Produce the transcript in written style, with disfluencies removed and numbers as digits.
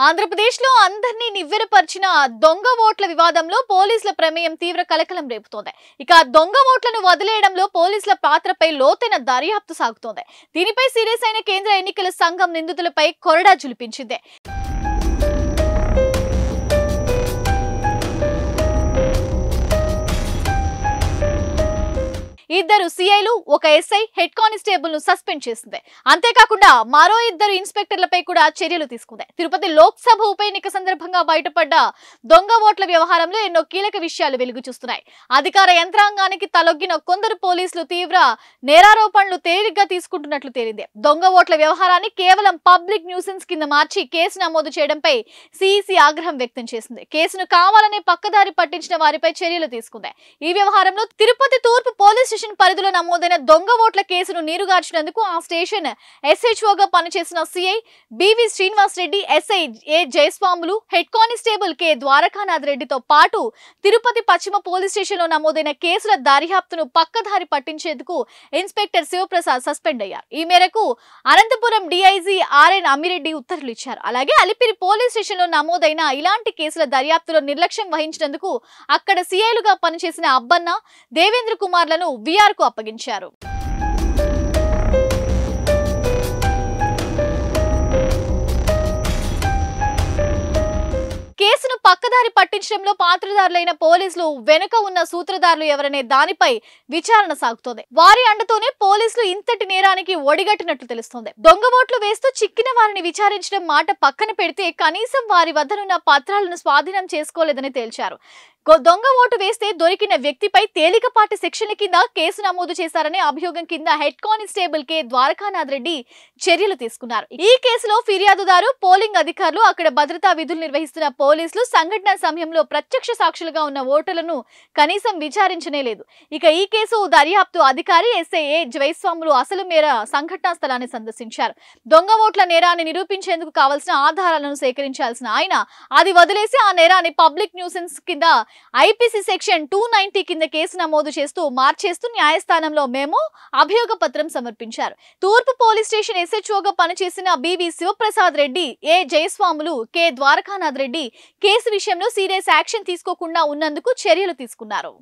ఆంధ్రప్రదేశ్లో అందర్నీ నివ్వెరపరిచిన దొంగ ఓట్ల వివాదంలో పోలీసుల ప్రమేయం తీవ్ర కలకలం రేపుతోంది. ఇక దొంగ ఓట్లను వదిలేయడంలో పోలీసుల పాత్రపై లోతైన దర్యాప్తు సాగుతోంది. దీనిపై సీరియస్ అయిన కేంద్ర ఎన్నికల సంఘం నిందితులపై కొరడా జులిపించింది. ఇద్దరు సీఐలు ఒక ఎస్ఐ హెడ్ కానిస్టేబుల్ ను సస్పెండ్ చేసింది. అంతేకాకుండా మరో ఇద్దరు ఇన్స్పెక్టర్లపై కూడా చర్యలు తీసుకుంది. తిరుపతి లోక్సభ ఉప ఎన్నిక సందర్భంగా బయటపడ్డ దొంగ ఓట్ల వ్యవహారంలో ఎన్నో కీలక విషయాలు వెలుగు చూస్తున్నాయి. అధికార యంత్రాంగానికి తలొగ్గిన కొందరు పోలీసులు తీవ్ర నేరారోపణలు తేలిగ్గా తీసుకుంటున్నట్లు తేలింది. దొంగ ఓట్ల వ్యవహారాన్ని కేవలం పబ్లిక్ న్యూసెన్స్ కింద మార్చి కేసు నమోదు చేయడంపై సిఇసి ఆగ్రహం వ్యక్తం చేసింది. కేసును కావాలనే పక్కదారి పట్టించిన వారిపై చర్యలు తీసుకుంది. ఈ వ్యవహారంలో తిరుపతి తూర్పు పోలీస్ స్టేషన్ పరిధిలో నమోదైన దొంగ ఓట్ల కేసును నీరుగార్చినందుకు ఆ స్టేషన్ ఎస్హెచ్ఓగా పనిచేసిన CI BV Srinivas Reddy, SI A Jayaswamulu, head constable K Dwarakanath రెడ్డితో పాటు తిరుపతి పశ్చిమ పోలీస్ స్టేషన్ లో నమోదైన కేసుల దర్యాప్తును పక్కదారి పట్టించేందుకు ఇన్స్పెక్టర్ శివప్రసాద్ సస్పెండ్ అయ్యారు. ఈ మేరకు అనంతపురం డిఐజీ ఆర్ఎన్ అమ్మిరెడ్డి ఉత్తర్వులు ఇచ్చారు. అలాగే అలిపిరి పోలీస్ స్టేషన్ లో నమోదైన ఇలాంటి కేసుల దర్యాప్తులో నిర్లక్ష్యం వహించినందుకు అక్కడ సిఐలుగా పనిచేసిన అబ్బన్న, దేవేంద్ర కుమార్లను విఆర్ కు అప్పగించారు. కేసును పక్కదారి పట్టించడంలో పాత్రధారులైన పోలీసులు వెనుక ఉన్న సూత్రధారులు ఎవరనే దానిపై విచారణ సాగుతోంది. వారి అండతోనే పోలీసులు ఇంతటి నేరానికి ఒడిగట్టినట్లు తెలుస్తోంది. దొంగ ఓట్లు వేస్తూ చిక్కిన వారిని విచారించడం మాట పక్కన పెడితే కనీసం వారి వద్దనున్న పత్రాలను స్వాధీనం చేసుకోలేదని తేల్చారు. దొంగ ఓటు వేస్తే దొరికిన వ్యక్తిపై తేలికపాటి సెక్షన్ల కింద కేసు నమోదు చేశారనే అభియోగం కింద head constable K Dwarakanath Reddy చర్యలు తీసుకున్నారు. ఈ కేసులో ఫిర్యాదుదారు, పోలింగ్ అధికారులు, అక్కడ భద్రతా విధులు నిర్వహిస్తున్న పోలీసులు సంఘటన సమయంలో ప్రత్యక్ష సాక్షులుగా ఉన్న ఓటర్లను కనీసం విచారించనే లేదు. ఇక ఈ కేసు దర్యాప్తు అధికారి ఎస్ఐ ఏ జయస్వాములు అసలు మేర సంఘటనా స్థలాన్ని సందర్శించారు. దొంగ ఓట్ల నేరాన్ని నిరూపించేందుకు కావాల్సిన ఆధారాలను సేకరించాల్సిన ఆయన అది వదిలేసి ఆ నేరాన్ని పబ్లిక్ న్యూసెన్స్ కింద ఐపీసీ సెక్షన్ 290 కింద కేసు నమోదు చేస్తూ మార్చేస్తూ న్యాయస్థానంలో మేము అభియోగ పత్రం సమర్పించారు. తూర్పు పోలీస్ స్టేషన్ ఎస్హెచ్ఓగా పనిచేసిన బివి శివప్రసాద్ రెడ్డి, ఏ జయస్వాములు, కె ద్వారకానాథ్ రెడ్డి కేసు విషయంలో సీరియస్ యాక్షన్ తీసుకోకుండా ఉన్నందుకు చర్యలు తీసుకున్నారు.